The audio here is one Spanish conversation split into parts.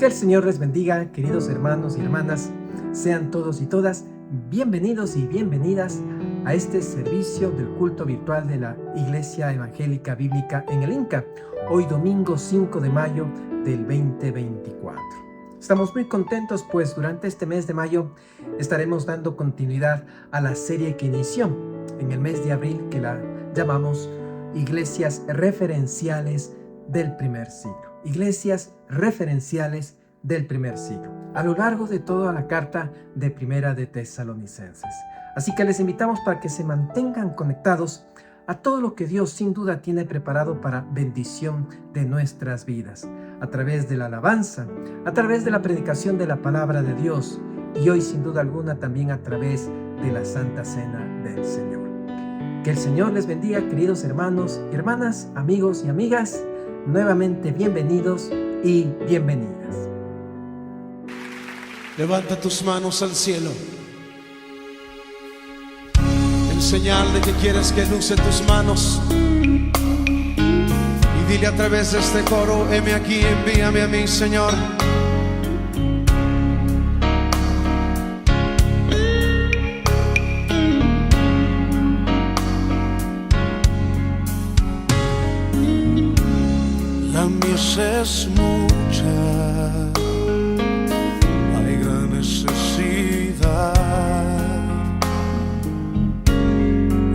el Señor les bendiga, queridos hermanos y hermanas. Sean todos y todas bienvenidos y bienvenidas a este servicio del culto virtual de la Iglesia Evangélica Bíblica en el Inca, hoy domingo 5 de mayo del 2024. Estamos muy contentos, pues durante este mes de mayo estaremos dando continuidad a la serie que inició en el mes de abril, que la llamamos Iglesias Referenciales del Primer Siglo. Iglesias referenciales del primer siglo, a lo largo de toda la carta de Primera de Tesalonicenses. Así que les invitamos para que se mantengan conectados a todo lo que Dios sin duda tiene preparado para bendición de nuestras vidas, a través de la alabanza, a través de la predicación de la palabra de Dios y hoy sin duda alguna también a través de la Santa Cena del Señor. Que el Señor les bendiga, queridos hermanos y hermanas, amigos y amigas. Nuevamente bienvenidos y bienvenidas. Levanta tus manos al cielo en señal de que quieres que luce tus manos, y dile a través de este coro: heme aquí, envíame a mí, Señor. La mies es mucha, hay gran necesidad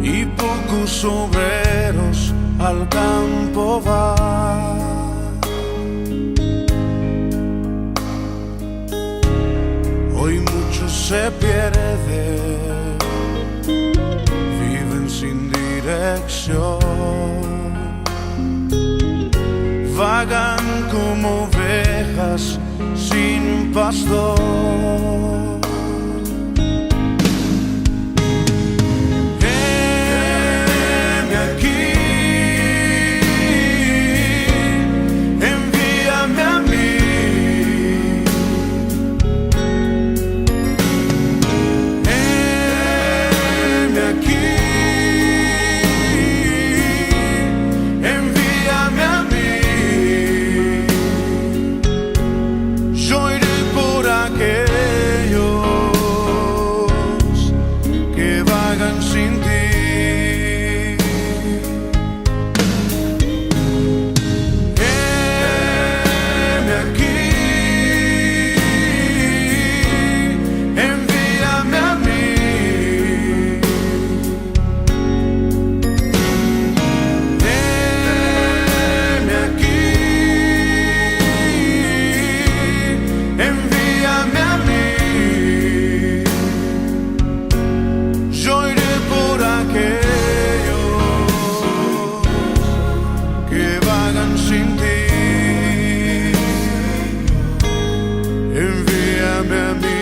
y pocos obreros al campo van. Hoy muchos se pierden, viven sin dirección, vagan como ovejas sin pastor. Heme aquí, envíame a mí. Heme aquí, envíame a mí. Aquellos que vagan sin ti. Heme aquí, envíame a mí. Heme aquí, envíame a mí. Yo iré por aquellos que vagan sin ti. Envíame a mí.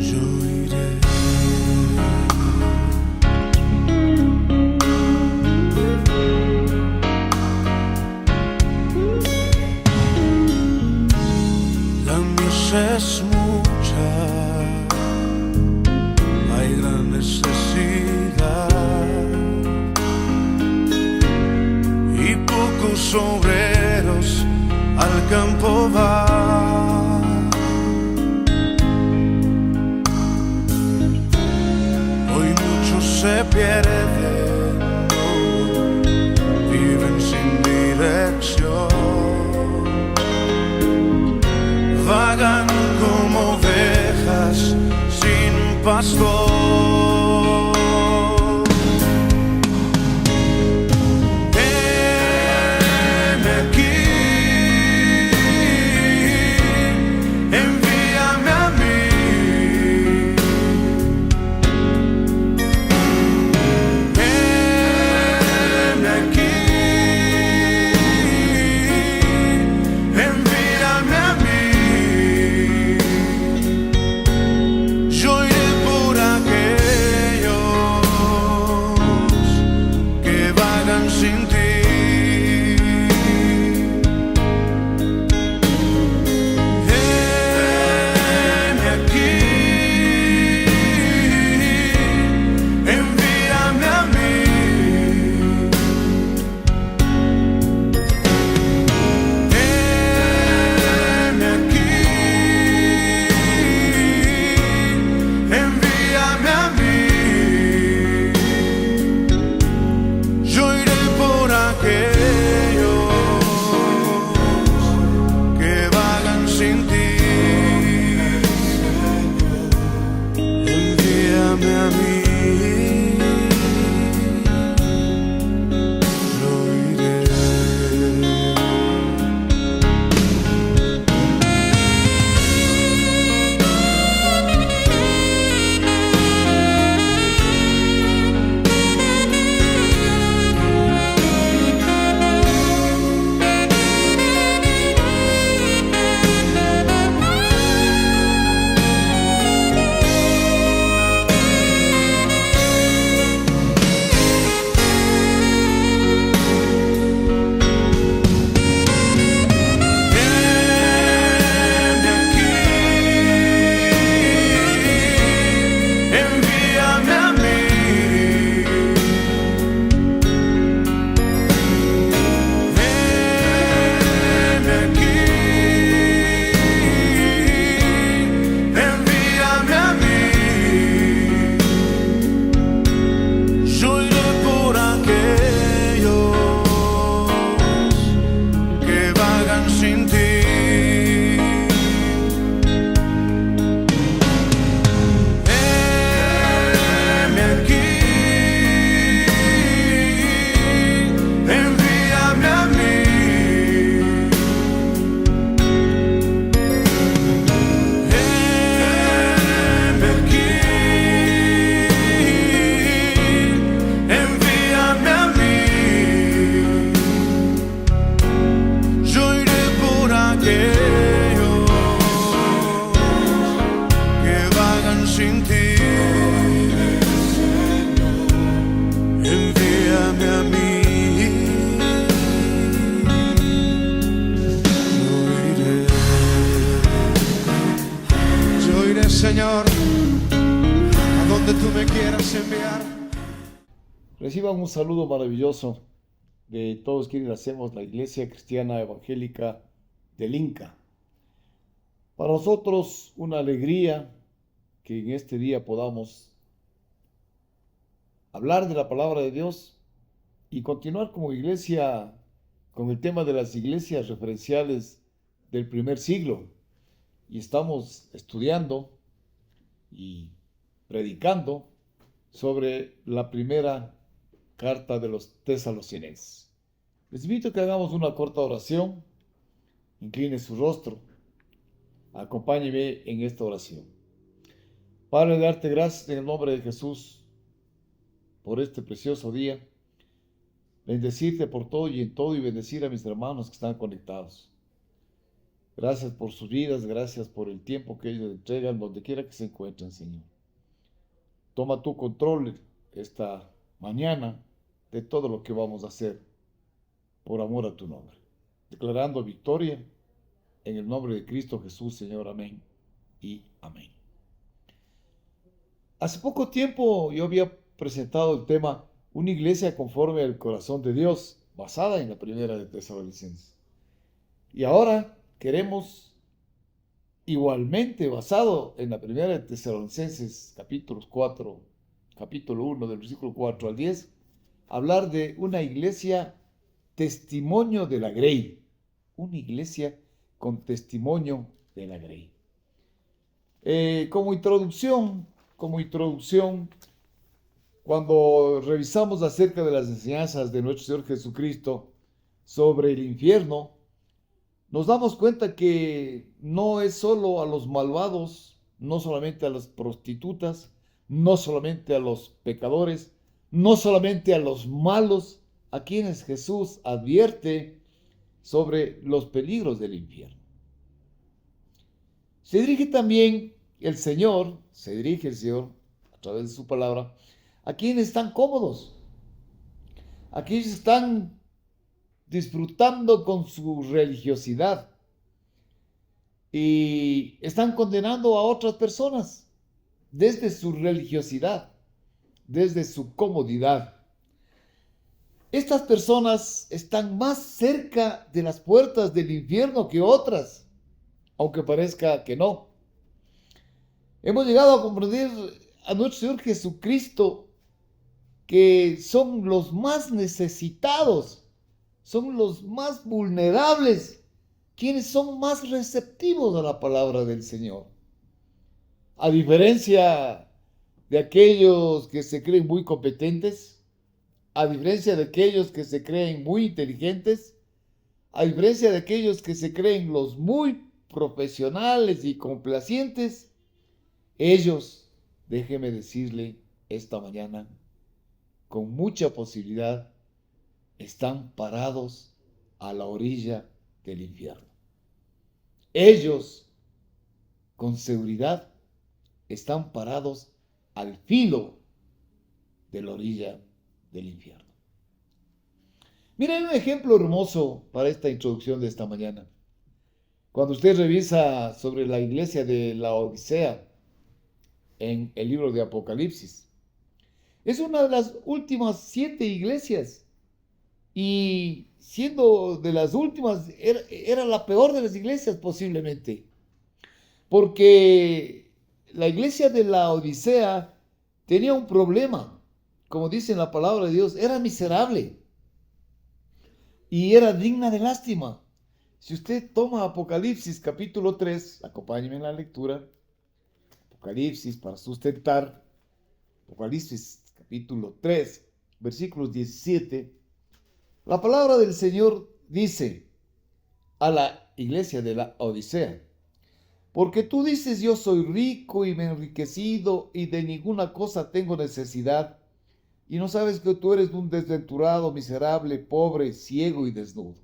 Yo iré. La mies es mucha, hay gran necesidad y pocos obreros al campo van. Hoy muchos se pierden, viven sin dirección, vagan como ovejas sin pastor. Heme aquí, envíame a mí. Heme aquí, envíame a mí. Yo iré por aquellos sin ti. Envíame a mí. Yo iré, Señor, a donde tú me quieras enviar. Reciban un saludo maravilloso de todos quienes hacemos la Iglesia Cristiana Evangélica del Inca. Para nosotros una alegría que en este día podamos hablar de la palabra de Dios y continuar como iglesia con el tema de las iglesias referenciales del primer siglo. Y estamos estudiando y predicando sobre la primera carta de los Tesalonicenses. Les invito a que hagamos una corta oración. Incline su rostro. Acompáñeme en esta oración. Padre, darte gracias en el nombre de Jesús por este precioso día. Bendecirte por todo y en todo y bendecir a mis hermanos que están conectados. Gracias por sus vidas, gracias por el tiempo que ellos entregan donde quiera que se encuentren, Señor. Toma tu control esta mañana de todo lo que vamos a hacer por amor a tu nombre. Declarando victoria en el nombre de Cristo Jesús, Señor. Amén y amén. Hace poco tiempo yo había presentado el tema Una iglesia conforme al corazón de Dios, basada en la primera de Tesalonicenses. Y ahora queremos, igualmente basado en la primera de Tesalonicenses, capítulo 1, del versículo 4 al 10, hablar de una iglesia testimonio de la Grey. Una iglesia con testimonio de la Grey. Como introducción, cuando revisamos acerca de las enseñanzas de nuestro Señor Jesucristo sobre el infierno, nos damos cuenta que no es solo a los malvados, no solamente a las prostitutas, no solamente a los pecadores, no solamente a los malos, a quienes Jesús advierte sobre los peligros del infierno. Se dirige el Señor a través de su palabra a quienes están cómodos, a quienes están disfrutando con su religiosidad y están condenando a otras personas desde su religiosidad, desde su comodidad. Estas personas están más cerca de las puertas del infierno que otras, aunque parezca que no. Hemos llegado a comprender a nuestro Señor Jesucristo que son los más necesitados, son los más vulnerables, quienes son más receptivos a la palabra del Señor. A diferencia de aquellos que se creen muy competentes, a diferencia de aquellos que se creen muy inteligentes, a diferencia de aquellos que se creen los muy profesionales y complacientes, ellos, déjeme decirle esta mañana, con mucha posibilidad, están parados a la orilla del infierno. Ellos, con seguridad, están parados al filo de la orilla del infierno. Miren un ejemplo hermoso para esta introducción de esta mañana. Cuando usted revisa sobre la iglesia de la Odisea en el libro de Apocalipsis, es una de las últimas 7 iglesias y siendo de las últimas era la peor de las iglesias posiblemente, porque la iglesia de la Odisea tenía un problema, como dice en la palabra de Dios, era miserable y era digna de lástima. Si usted toma Apocalipsis capítulo 3, acompáñeme en la lectura, Apocalipsis para sustentar, Apocalipsis capítulo 3, versículos 17, la palabra del Señor dice a la iglesia de la Odisea: porque tú dices, yo soy rico y me he enriquecido y de ninguna cosa tengo necesidad, y no sabes que tú eres un desventurado, miserable, pobre, ciego y desnudo.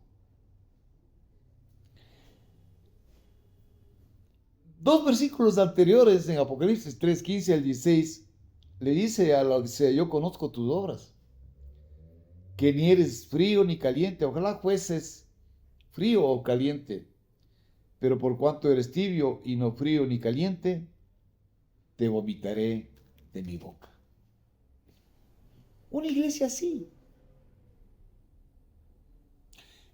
2 versículos anteriores en Apocalipsis 3:15 al 16, le dice a la Odisea: yo conozco tus obras, que ni eres frío ni caliente. Ojalá fueses frío o caliente, pero por cuanto eres tibio y no frío ni caliente, te vomitaré de mi boca. Una iglesia así.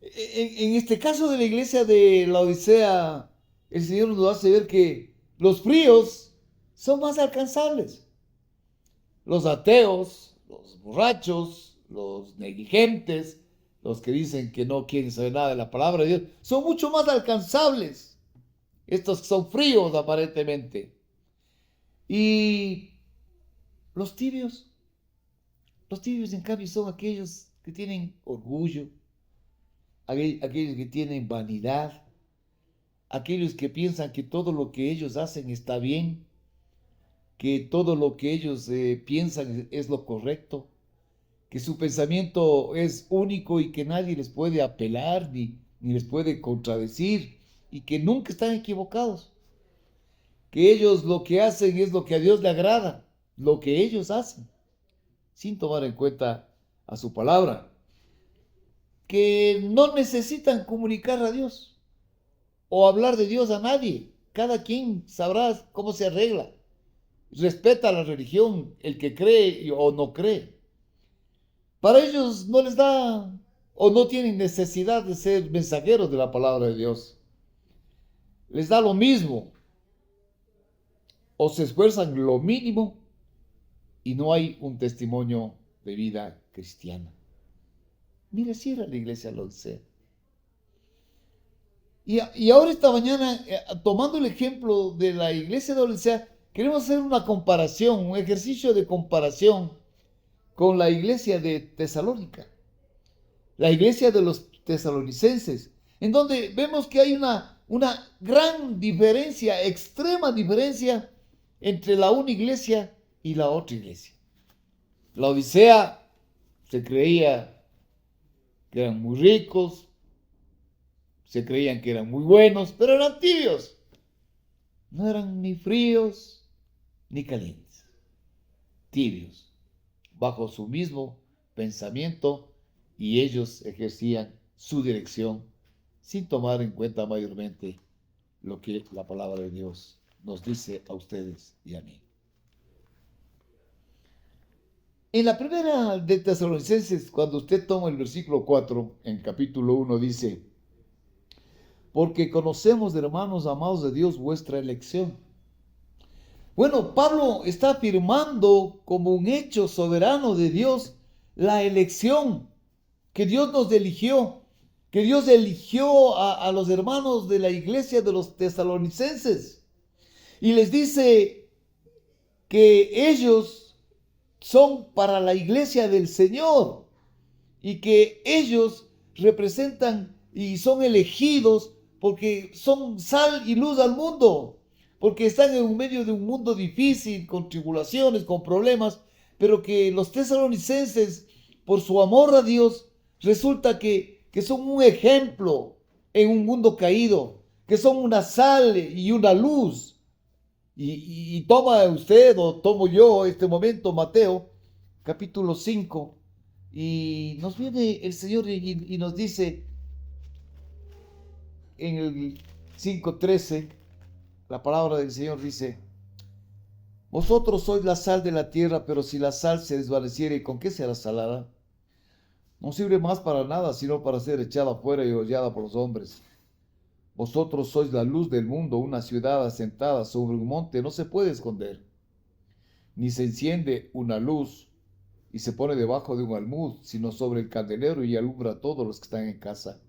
En este caso de la iglesia de la Odisea, el Señor nos hace ver que los fríos son más alcanzables. Los ateos, los borrachos, los negligentes, los que dicen que no quieren saber nada de la palabra de Dios, son mucho más alcanzables. Estos son fríos aparentemente. Y los tibios en cambio son aquellos que tienen orgullo, aquellos que tienen vanidad, aquellos que piensan que todo lo que ellos hacen está bien, que todo lo que ellos piensan es lo correcto, que su pensamiento es único y que nadie les puede apelar ni les puede contradecir, y que nunca están equivocados, que ellos lo que hacen es lo que a Dios le agrada, lo que ellos hacen, sin tomar en cuenta a su palabra, que no necesitan comunicar a Dios o hablar de Dios a nadie. Cada quien sabrá cómo se arregla. Respeta la religión, el que cree o no cree. Para ellos no les da o no tienen necesidad de ser mensajeros de la palabra de Dios. Les da lo mismo, o se esfuerzan lo mínimo, y no hay un testimonio de vida cristiana. Mire, si era la iglesia de la Odisea. Y ahora esta mañana, tomando el ejemplo de la iglesia de la Odisea, queremos hacer una comparación, un ejercicio de comparación con la iglesia de Tesalónica, la iglesia de los tesalonicenses, en donde vemos que hay una gran diferencia, extrema diferencia entre la una iglesia y la otra iglesia. La Odisea se creía que eran muy ricos, se creían que eran muy buenos, pero eran tibios. No eran ni fríos ni calientes, tibios, bajo su mismo pensamiento, y ellos ejercían su dirección sin tomar en cuenta mayormente lo que la palabra de Dios nos dice a ustedes y a mí. En la primera de Tesalonicenses, cuando usted toma el versículo 4, en capítulo 1, dice: porque conocemos, hermanos amados de Dios, vuestra elección. Bueno, Pablo está afirmando como un hecho soberano de Dios la elección, que Dios nos eligió, que Dios eligió a los hermanos de la iglesia de los tesalonicenses, y les dice que ellos son para la iglesia del Señor, y que ellos representan y son elegidos porque son sal y luz al mundo, porque están en medio de un mundo difícil, con tribulaciones, con problemas, pero que los tesalonicenses, por su amor a Dios, resulta que son un ejemplo en un mundo caído, que son una sal y una luz. Y toma usted o tomo yo este momento Mateo capítulo 5, y nos viene el Señor y nos dice en el 5:13, la palabra del Señor dice: vosotros sois la sal de la tierra, pero si la sal se desvaneciere, ¿con qué será salada? No sirve más para nada, sino para ser echada fuera y hollada por los hombres. Vosotros sois la luz del mundo. Una ciudad asentada sobre un monte no se puede esconder, ni se enciende una luz y se pone debajo de un almud, sino sobre el candelero, y alumbra a todos los que están en casa.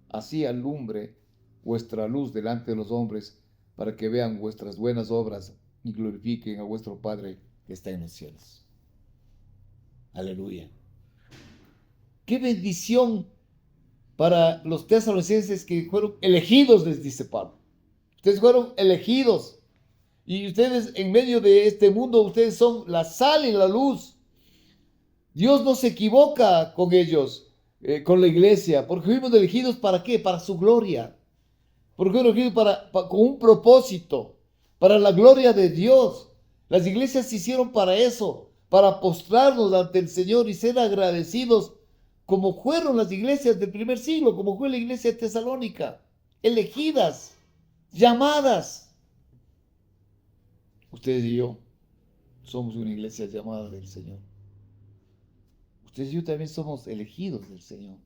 Así alumbre vuestra luz delante de los hombres, para que vean vuestras buenas obras y glorifiquen a vuestro Padre que está en los cielos. Aleluya. Qué bendición para los tesalonicenses que fueron elegidos, les dice Pablo. Ustedes fueron elegidos, y ustedes en medio de este mundo, ustedes son la sal y la luz. Dios no se equivoca con ellos, con la iglesia, porque fuimos elegidos ¿para qué? Para su gloria. Porque fuimos elegidos con un propósito. para la gloria de Dios. Las iglesias se hicieron para eso, para postrarnos ante el Señor y ser agradecidos, como fueron las iglesias del primer siglo, como fue la iglesia de Tesalónica, elegidas, llamadas. Ustedes y yo somos una iglesia llamada del Señor. Ustedes y yo también somos elegidos del Señor.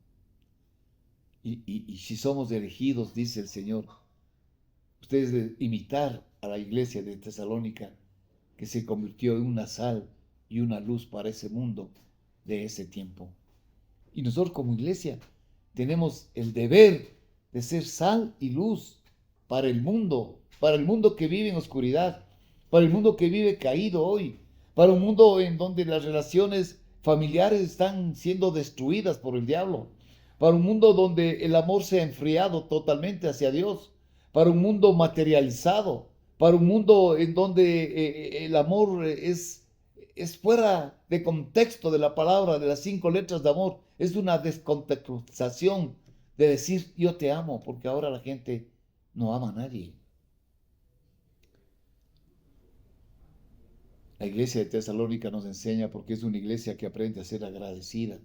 Y si somos elegidos, dice el Señor, ustedes deben imitar a la iglesia de Tesalónica, que se convirtió en una sal y una luz para ese mundo de ese tiempo. Y nosotros como iglesia tenemos el deber de ser sal y luz para el mundo que vive en oscuridad, para el mundo que vive caído hoy, para un mundo en donde las relaciones familiares están siendo destruidas por el diablo, para un mundo donde el amor se ha enfriado totalmente hacia Dios, para un mundo materializado, para un mundo en donde el amor es fuera de contexto de la palabra, de las 5 letras de amor. Es una descontextualización de decir yo te amo, porque ahora la gente no ama a nadie. La iglesia de Tesalónica nos enseña, porque es una iglesia que aprende a ser agradecida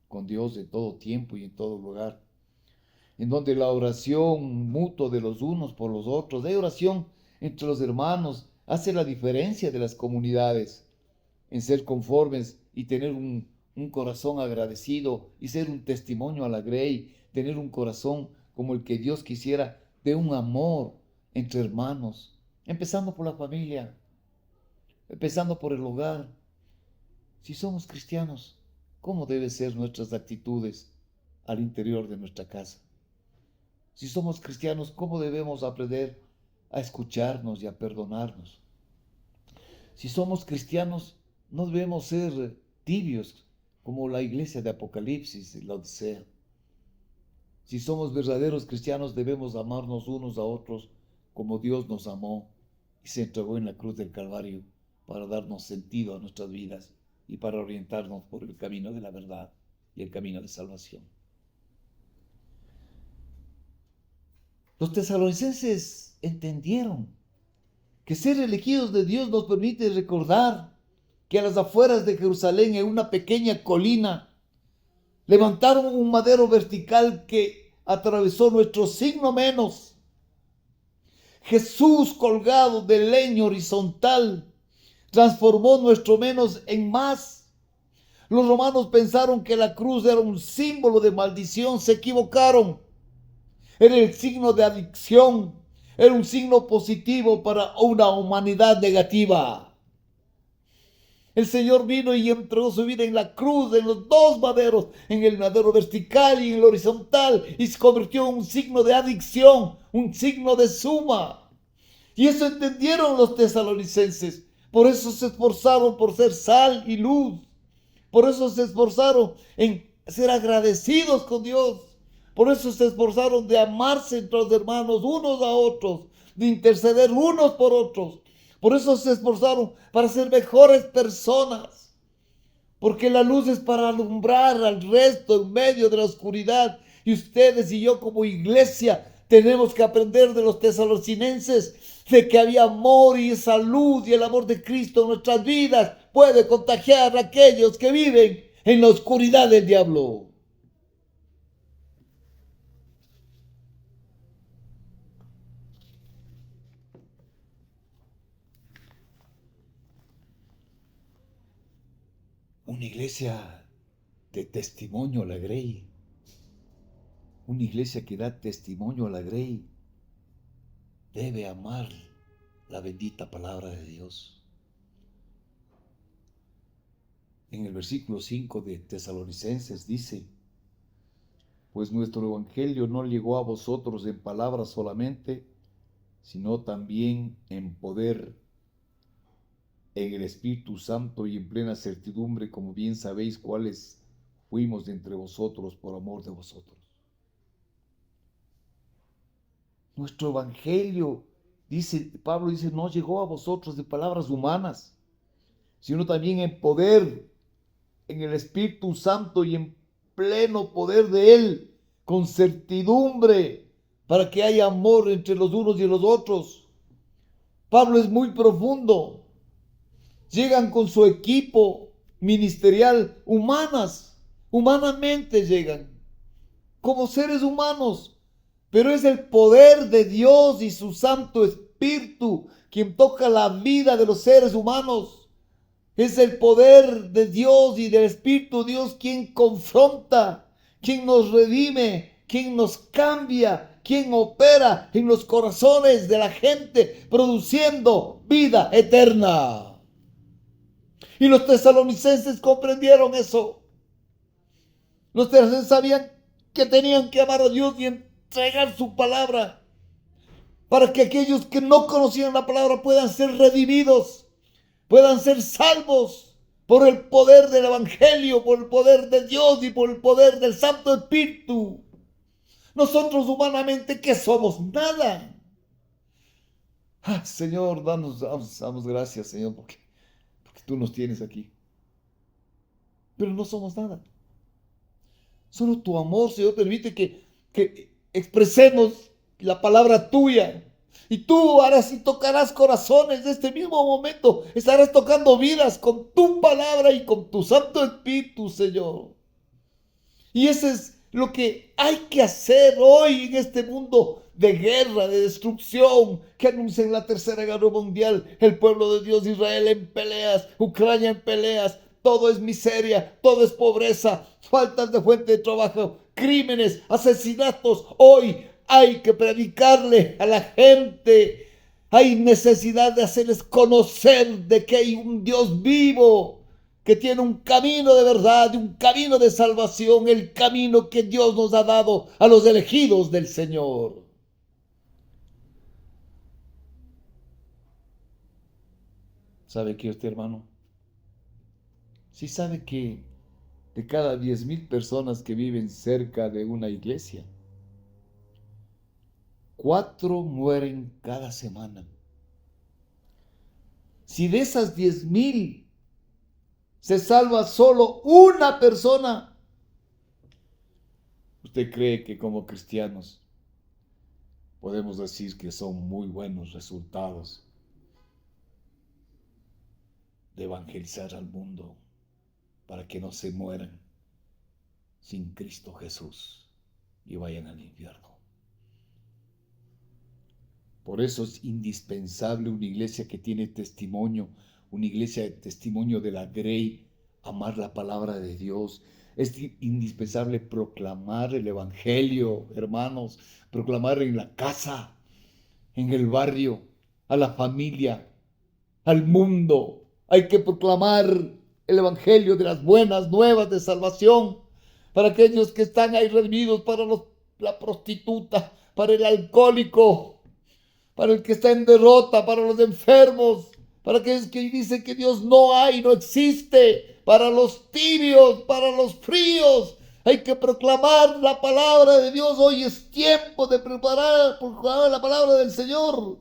con Dios de todo tiempo y en todo lugar, en donde la oración mutua de los unos por los otros, de oración entre los hermanos, hace la diferencia de las comunidades, en ser conformes y tener un corazón agradecido y ser un testimonio a la grey, tener un corazón como el que Dios quisiera, de un amor entre hermanos, empezando por la familia, empezando por el hogar. Si somos cristianos, ¿cómo deben ser nuestras actitudes al interior de nuestra casa? Si somos cristianos, ¿cómo debemos aprender a escucharnos y a perdonarnos? Si somos cristianos, no debemos ser tibios como la iglesia de Apocalipsis, la Odisea. Si somos verdaderos cristianos, debemos amarnos unos a otros como Dios nos amó y se entregó en la cruz del Calvario para darnos sentido a nuestras vidas y para orientarnos por el camino de la verdad y el camino de salvación. Los tesalonicenses entendieron que ser elegidos de Dios nos permite recordar que a las afueras de Jerusalén, en una pequeña colina, levantaron un madero vertical que atravesó nuestro signo menos. Jesús, colgado del leño horizontal, transformó nuestro menos en más. Los romanos pensaron que la cruz era un símbolo de maldición. Se equivocaron. Era el signo de adicción. Era un signo positivo para una humanidad negativa. El Señor vino y entregó su vida en la cruz, en los 2 maderos, en el madero vertical y en el horizontal, y se convirtió en un signo de adicción, un signo de suma. Y eso entendieron los tesalonicenses. Por eso se esforzaron por ser sal y luz. Por eso se esforzaron en ser agradecidos con Dios. Por eso se esforzaron de amarse entre los hermanos unos a otros, de interceder unos por otros. Por eso se esforzaron para ser mejores personas. Porque la luz es para alumbrar al resto en medio de la oscuridad. Y ustedes y yo como iglesia tenemos que aprender de los tesalonicenses de que había amor y esa luz y el amor de Cristo en nuestras vidas puede contagiar a aquellos que viven en la oscuridad del diablo. Una iglesia de testimonio a la grey. Una iglesia que da testimonio a la grey debe amar la bendita palabra de Dios. En el versículo 5 de Tesalonicenses dice: pues nuestro evangelio no llegó a vosotros en palabras solamente, sino también en poder, en el Espíritu Santo y en plena certidumbre, como bien sabéis cuáles fuimos de entre vosotros por amor de vosotros. Nuestro evangelio, Pablo dice, no llegó a vosotros de palabras humanas, sino también en poder, en el Espíritu Santo y en pleno poder de Él, con certidumbre, para que haya amor entre los unos y los otros. Pablo es muy profundo. Llegan con su equipo ministerial, humanamente llegan, como seres humanos, pero es el poder de Dios y su Santo Espíritu quien toca la vida de los seres humanos. Es el poder de Dios y del Espíritu de Dios quien confronta, quien nos redime, quien nos cambia, quien opera en los corazones de la gente, produciendo vida eterna. Y los tesalonicenses comprendieron eso. Los tesalonicenses sabían que tenían que amar a Dios y entregar su palabra para que aquellos que no conocían la palabra puedan ser redimidos, puedan ser salvos por el poder del Evangelio, por el poder de Dios y por el poder del Santo Espíritu. Nosotros humanamente, ¿qué somos? Nada. Señor, damos gracias, Señor, porque tú nos tienes aquí. Pero no somos nada. Solo tu amor, Señor, permite que expresemos la palabra tuya. Y tú harás y tocarás corazones de este mismo momento. Estarás tocando vidas con tu palabra y con tu Santo Espíritu, Señor. Y eso es lo que hay que hacer hoy en este mundo de guerra, de destrucción, que anuncian la Tercera Guerra Mundial, el pueblo de Dios, Israel en peleas, Ucrania en peleas, todo es miseria, todo es pobreza, faltas de fuente de trabajo, crímenes, asesinatos. Hoy hay que predicarle a la gente, hay necesidad de hacerles conocer de que hay un Dios vivo, que tiene un camino de verdad, un camino de salvación, el camino que Dios nos ha dado a los elegidos del Señor. ¿Sabe qué usted, hermano? Sí sabe que de cada 10,000 personas que viven cerca de una iglesia, 4 mueren cada semana. Si de esas 10,000 se salva solo una persona, ¿usted cree que como cristianos podemos decir que son muy buenos resultados de evangelizar al mundo para que no se mueran sin Cristo Jesús y vayan al infierno? Por eso es indispensable una iglesia que tiene testimonio, una iglesia de testimonio de la Grey, amar la palabra de Dios. Es indispensable proclamar el Evangelio, hermanos, proclamar en la casa, en el barrio, a la familia, al mundo. Hay que proclamar el Evangelio de las buenas nuevas de salvación para aquellos que están ahí redimidos, para la prostituta, para el alcohólico, para el que está en derrota, para los enfermos, para aquellos que dicen que Dios no hay, no existe, para los tibios, para los fríos. Hay que proclamar la palabra de Dios. Hoy es tiempo de proclamar la palabra del Señor.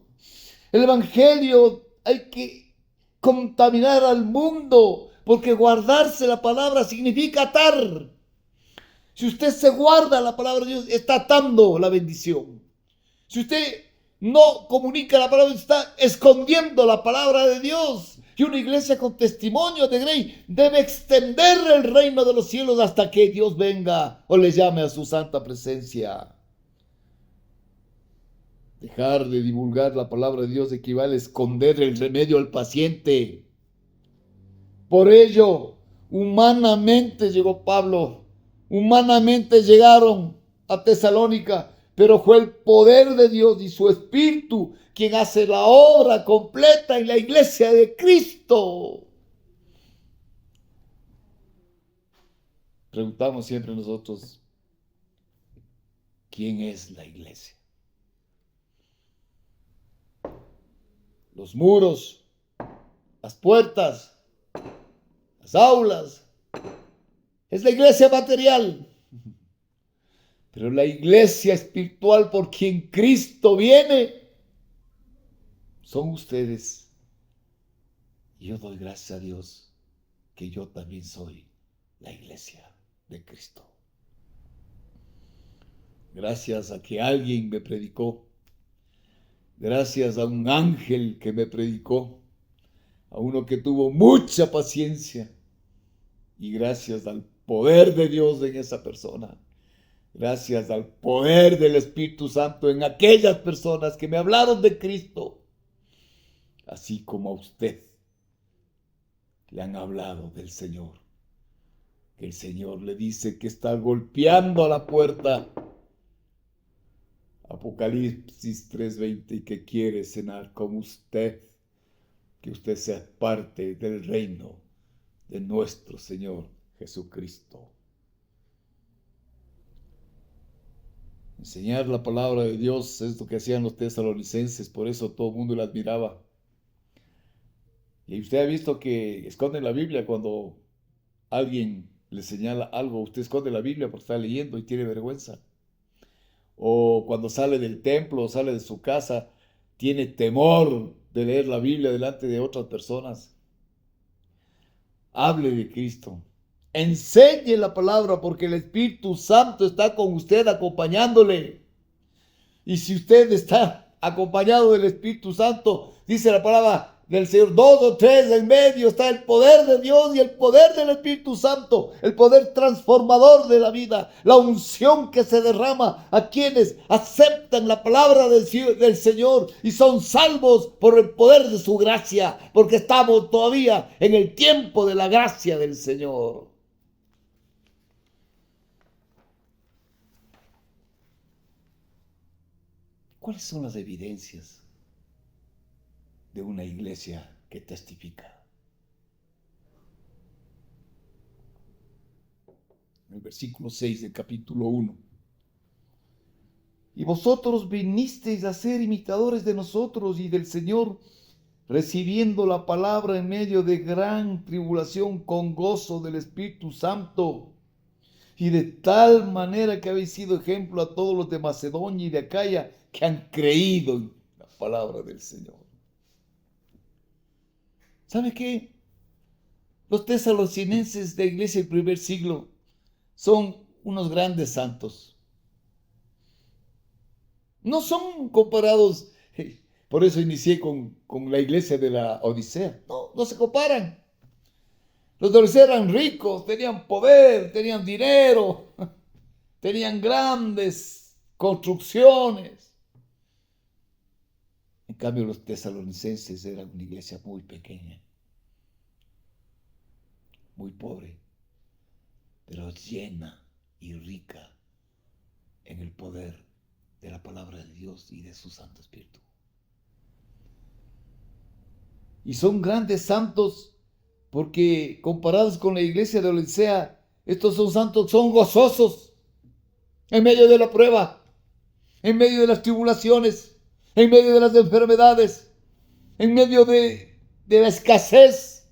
El Evangelio hay que contaminar al mundo, porque guardarse la palabra significa atar. Si usted se guarda la palabra de Dios, está atando la bendición. Si usted no comunica la palabra, está escondiendo la palabra de Dios. Y una iglesia con testimonio de Grey debe extender el reino de los cielos hasta que Dios venga o le llame a su santa presencia. Dejar de divulgar la palabra de Dios equivale a esconder el remedio al paciente. Por ello, humanamente llegó Pablo, humanamente llegaron a Tesalónica, pero fue el poder de Dios y su Espíritu quien hace la obra completa en la iglesia de Cristo. Preguntamos siempre nosotros, ¿quién es la iglesia? Los muros, las puertas, las aulas, es la iglesia material. Pero la iglesia espiritual por quien Cristo viene son ustedes. Y yo doy gracias a Dios que yo también soy la iglesia de Cristo. Gracias a que alguien me predicó gracias a un ángel que me predicó, a uno que tuvo mucha paciencia, y gracias al poder de Dios en esa persona, gracias al poder del Espíritu Santo en aquellas personas que me hablaron de Cristo, así como a usted le han hablado del Señor, que el Señor le dice que está golpeando a la puerta, Apocalipsis 3:20, y que quiere cenar con usted, que usted sea parte del reino de nuestro Señor Jesucristo. Enseñar la palabra de Dios es lo que hacían los tesalonicenses, por eso todo el mundo la admiraba. Y usted ha visto que esconden la Biblia cuando alguien le señala algo. Usted esconde la Biblia porque está leyendo y tiene vergüenza. O cuando sale del templo o sale de su casa, tiene temor de leer la Biblia delante de otras personas. Hable de Cristo. Enseñe la palabra porque el Espíritu Santo está con usted acompañándole. Y si usted está acompañado del Espíritu Santo, dice la palabra del Señor, 2 o 3 en medio está el poder de Dios y el poder del Espíritu Santo, el poder transformador de la vida, la unción que se derrama a quienes aceptan la palabra del Señor y son salvos por el poder de su gracia, porque estamos todavía en el tiempo de la gracia del Señor. ¿Cuáles son las evidencias de una iglesia que testifica? En el versículo 6 del capítulo 1. Y vosotros vinisteis a ser imitadores de nosotros y del Señor, recibiendo la palabra en medio de gran tribulación con gozo del Espíritu Santo, y de tal manera que habéis sido ejemplo a todos los de Macedonia y de Acaya que han creído en la palabra del Señor. ¿Sabe qué? Los tesalonicenses de la iglesia del primer siglo son unos grandes santos. No son comparados, por eso inicié con la iglesia de la Odisea. No se comparan. Los de Odisea eran ricos, tenían poder, tenían dinero, tenían grandes construcciones. En cambio, los tesalonicenses eran una iglesia muy pequeña, muy pobre, pero llena y rica en el poder de la palabra de Dios y de su Santo Espíritu. Y son grandes santos porque comparados con la iglesia de Odisea, estos son santos, son gozosos en medio de la prueba, en medio de las tribulaciones, en medio de las enfermedades, en medio de la escasez.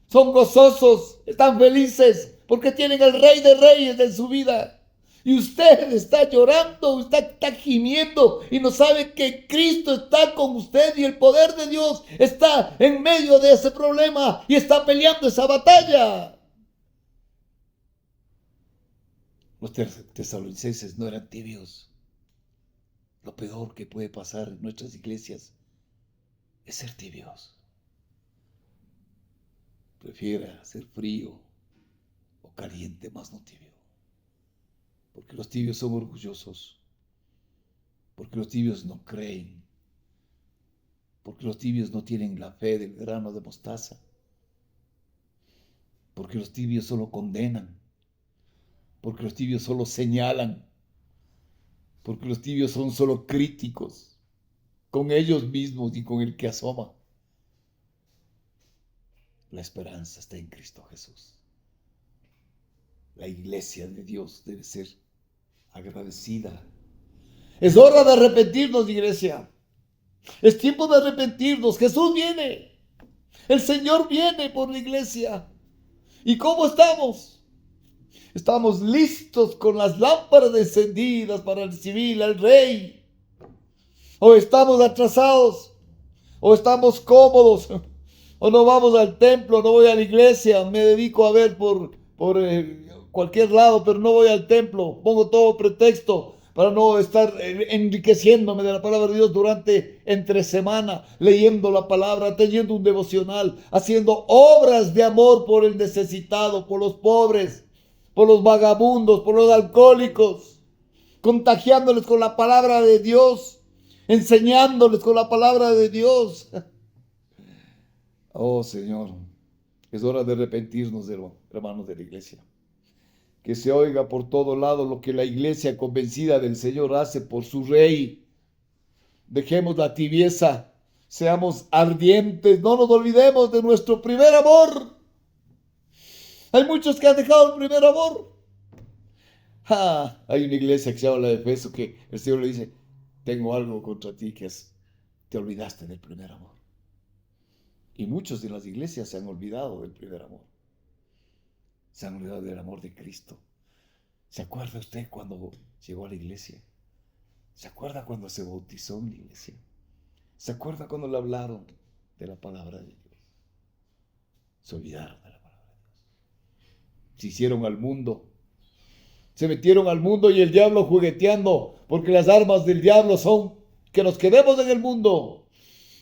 Son gozosos, están felices porque tienen al Rey de Reyes en su vida. Y usted está llorando, usted está gimiendo y no sabe que Cristo está con usted y el poder de Dios está en medio de ese problema y está peleando esa batalla. Los tesalonicenses no eran tibios. Lo peor que puede pasar en nuestras iglesias es ser tibios. Prefiera ser frío o caliente, más no tibio. Porque los tibios son orgullosos. Porque los tibios no creen. Porque los tibios no tienen la fe del grano de mostaza. Porque los tibios solo condenan. Porque los tibios solo señalan. Porque los tibios son solo críticos con ellos mismos y con el que asoma. La esperanza está en Cristo Jesús. La iglesia de Dios debe ser agradecida. Es hora de arrepentirnos, iglesia. Es tiempo de arrepentirnos. Jesús viene. El Señor viene por la iglesia. ¿Y cómo estamos? Estamos listos con las lámparas encendidas para recibir al Rey. O estamos atrasados. O estamos cómodos. O no vamos al templo, no voy a la iglesia. Me dedico a ver por cualquier lado, pero no voy al templo. Pongo todo pretexto. para no estar enriqueciéndome de la palabra de Dios entre semana, leyendo la palabra, teniendo un devocional, haciendo obras de amor por el necesitado, por los pobres, por los vagabundos, por los alcohólicos, contagiándoles con la palabra de Dios, enseñándoles con la palabra de Dios. Oh Señor, es hora de arrepentirnos, hermanos de la iglesia. Que se oiga por todo lado lo que la iglesia convencida del Señor hace por su Rey. Dejemos la tibieza, seamos ardientes, no nos olvidemos de nuestro primer amor. Hay muchos que han dejado el primer amor. Hay una iglesia que se llama la de Efeso que el Señor le dice: tengo algo contra ti, que es, te olvidaste del primer amor. Y muchos de las iglesias se han olvidado del primer amor. Se han olvidado del amor de Cristo. ¿Se acuerda usted cuando llegó a la iglesia? ¿Se acuerda cuando se bautizó en la iglesia? ¿Se acuerda cuando le hablaron de la palabra de Dios? Se olvidaron de la palabra de Dios. Se hicieron al mundo. Se metieron al mundo y el diablo jugueteando, porque las armas del diablo son que nos quedemos en el mundo,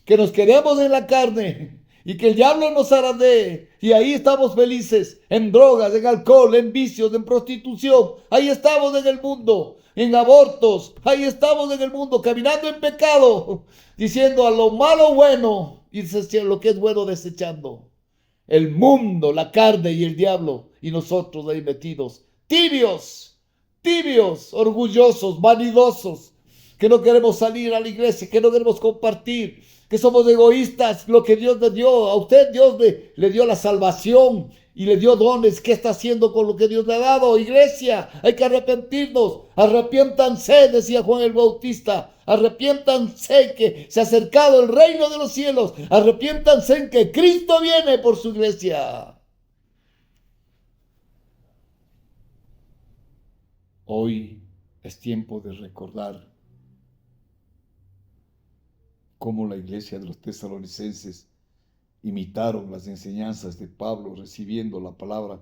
que nos quedemos en la carne, y que el diablo nos zarandee, y ahí estamos felices, en drogas, en alcohol, en vicios, en prostitución. Ahí estamos en el mundo, en abortos. Ahí estamos en el mundo, caminando en pecado, diciendo a lo malo bueno y lo que es bueno desechando. El mundo, la carne y el diablo, y nosotros ahí metidos, tibios, orgullosos, vanidosos, que no queremos salir a la iglesia, que no queremos compartir, que somos egoístas. Lo que Dios le dio a usted, Dios le dio la salvación y le dio dones. ¿Qué está haciendo con lo que Dios le ha dado? Iglesia, hay que arrepentirnos. Arrepiéntanse, decía Juan el Bautista. Arrepiéntanse que se ha acercado el reino de los cielos. Arrepiéntanse en que Cristo viene por su iglesia. Hoy es tiempo de recordar cómo la iglesia de los tesalonicenses imitaron las enseñanzas de Pablo, recibiendo la palabra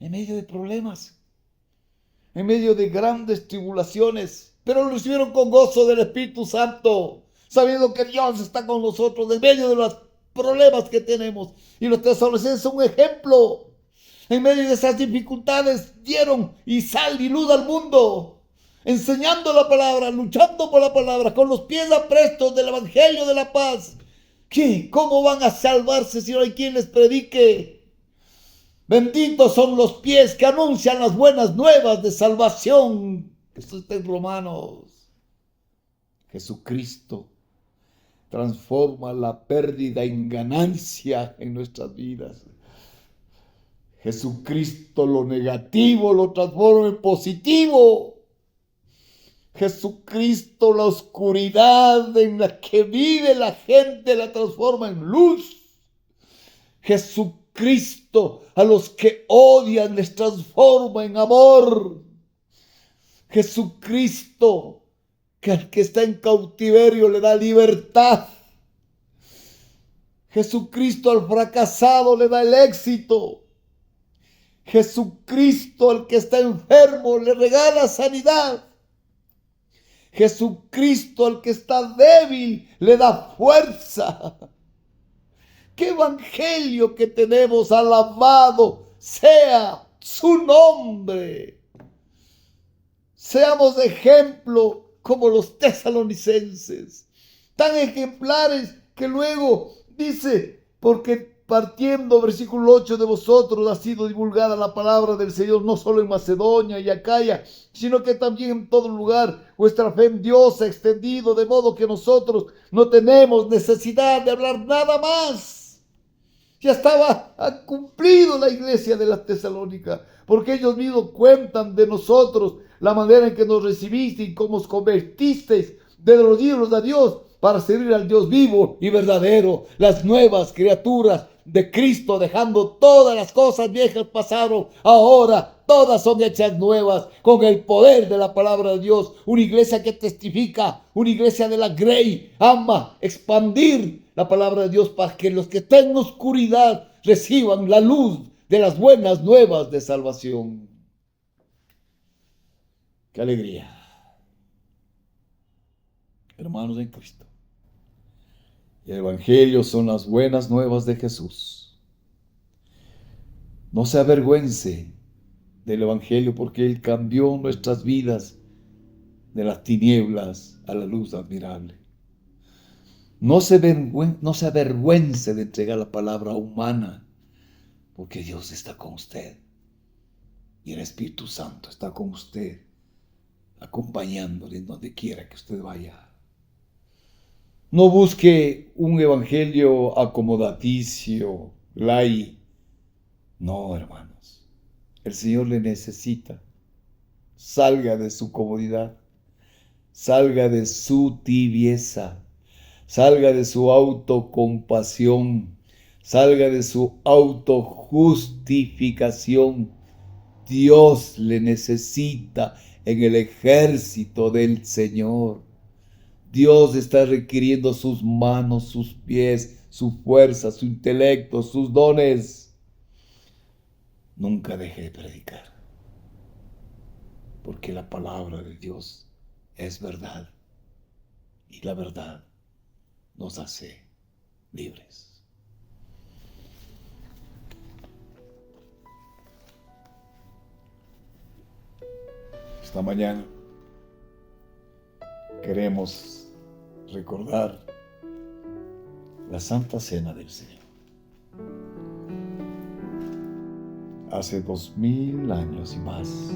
en medio de problemas, en medio de grandes tribulaciones, pero lo recibieron con gozo del Espíritu Santo, sabiendo que Dios está con nosotros en medio de los problemas que tenemos. Y los tesalonicenses son un ejemplo. En medio de esas dificultades dieron y sal y luz al mundo, enseñando la palabra, luchando por la palabra, con los pies aprestos del evangelio de la paz. ¿Qué? ¿Cómo van a salvarse si no hay quien les predique? Benditos son los pies que anuncian las buenas nuevas de salvación. Esto está en Romanos. Jesucristo transforma la pérdida en ganancia en nuestras vidas. Jesucristo lo negativo lo transforma en positivo. Jesucristo la oscuridad en la que vive la gente la transforma en luz. Jesucristo a los que odian les transforma en amor. Jesucristo que al que está en cautiverio le da libertad. Jesucristo al fracasado le da el éxito. Jesucristo al que está enfermo le regala sanidad. Jesucristo al que está débil le da fuerza. ¡Qué evangelio que tenemos! Alabado sea su nombre. Seamos ejemplo como los tesalonicenses, tan ejemplares que luego dice, porque partiendo, versículo 8, de vosotros ha sido divulgada la palabra del Señor, no solo en Macedonia y Acaya, sino que también en todo lugar. Vuestra fe en Dios se ha extendido, de modo que nosotros no tenemos necesidad de hablar nada más. Ya estaba cumplido la iglesia de la Tesalónica, porque ellos mismos cuentan de nosotros la manera en que nos recibisteis y cómo os convertisteis de los ídolos a Dios para servir al Dios vivo y verdadero, las nuevas criaturas de Cristo, dejando todas las cosas viejas pasaron, ahora todas son hechas nuevas con el poder de la palabra de Dios. Una iglesia que testifica, una iglesia de la Grey, ama expandir la palabra de Dios para que los que estén en oscuridad reciban la luz de las buenas nuevas de salvación. ¡Qué alegría! hermanos en Cristo. El Evangelio son las buenas nuevas de Jesús. No se avergüence del Evangelio porque Él cambió nuestras vidas de las tinieblas a la luz admirable. No se avergüence de entregar la palabra humana porque Dios está con usted y el Espíritu Santo está con usted, acompañándole en donde quiera que usted vaya. No busque un evangelio acomodaticio, light. No, hermanos. El Señor le necesita. Salga de su comodidad. Salga de su tibieza. Salga de su autocompasión. Salga de su autojustificación. Dios le necesita en el ejército del Señor. Dios está requiriendo sus manos, sus pies, su fuerza, su intelecto, sus dones. Nunca deje de predicar, porque la palabra de Dios es verdad y la verdad nos hace libres. Esta mañana queremos recordar la Santa Cena del Señor. Hace 2000 años y más,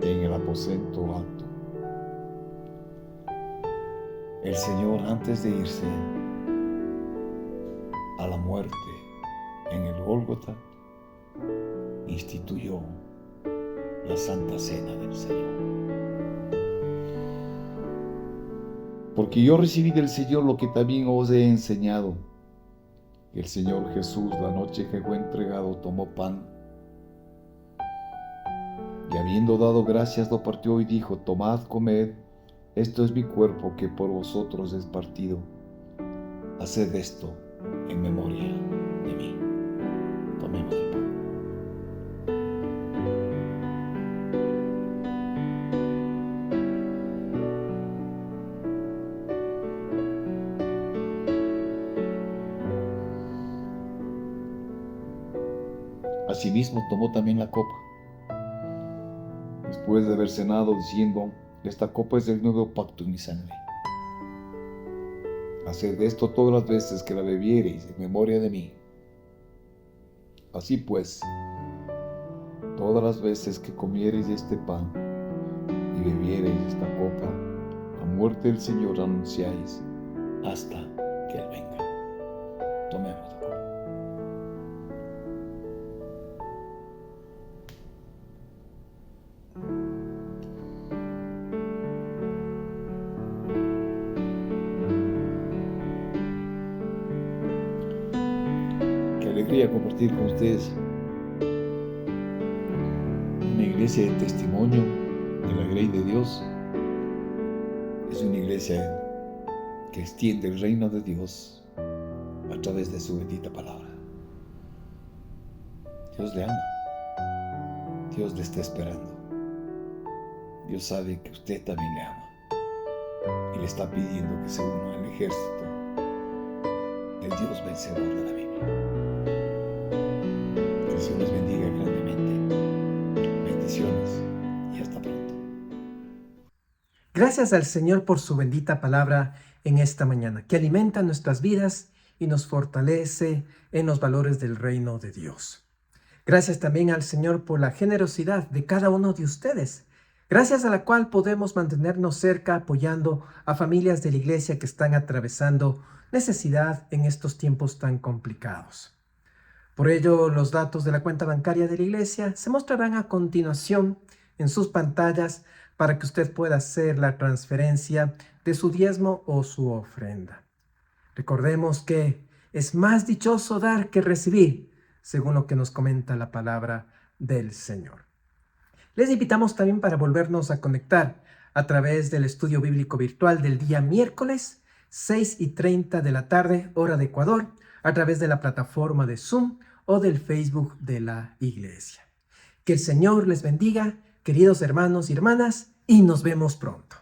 en el aposento alto, el Señor, antes de irse a la muerte en el Gólgota, instituyó la Santa Cena del Señor. Porque yo recibí del Señor lo que también os he enseñado. El Señor Jesús, la noche que fue entregado, tomó pan y habiendo dado gracias lo partió y dijo: tomad, comed, esto es mi cuerpo que por vosotros es partido. Haced esto en memoria de mí. Tomemos el pan. Asimismo tomó también la copa, después de haber cenado, diciendo: esta copa es el nuevo pacto en mi sangre. Haced esto todas las veces que la bebiereis en memoria de mí. Así pues, todas las veces que comiereis este pan y bebiereis esta copa, la muerte del Señor anunciáis hasta que Él venga. Tomemos la copa. Alegría compartir con ustedes una iglesia de testimonio de la grey de Dios. Es una iglesia que extiende el reino de Dios a través de su bendita palabra. Dios le ama, Dios le está esperando, Dios sabe que usted también le ama y le está pidiendo que se una al ejército del Dios vencedor de la Biblia. Que el Señor les bendiga grandemente. Bendiciones y hasta pronto. Gracias al Señor por su bendita palabra en esta mañana, que alimenta nuestras vidas y nos fortalece en los valores del reino de Dios. Gracias también al Señor por la generosidad de cada uno de ustedes, gracias a la cual podemos mantenernos cerca apoyando a familias de la iglesia que están atravesando necesidad en estos tiempos tan complicados. Por ello, los datos de la cuenta bancaria de la iglesia se mostrarán a continuación en sus pantallas para que usted pueda hacer la transferencia de su diezmo o su ofrenda. Recordemos que es más dichoso dar que recibir, según lo que nos comenta la palabra del Señor. Les invitamos también para volvernos a conectar a través del estudio bíblico virtual del día miércoles, 6:30 de la tarde, hora de Ecuador, a través de la plataforma de Zoom o del Facebook de la iglesia. Que el Señor les bendiga, queridos hermanos y hermanas, y nos vemos pronto.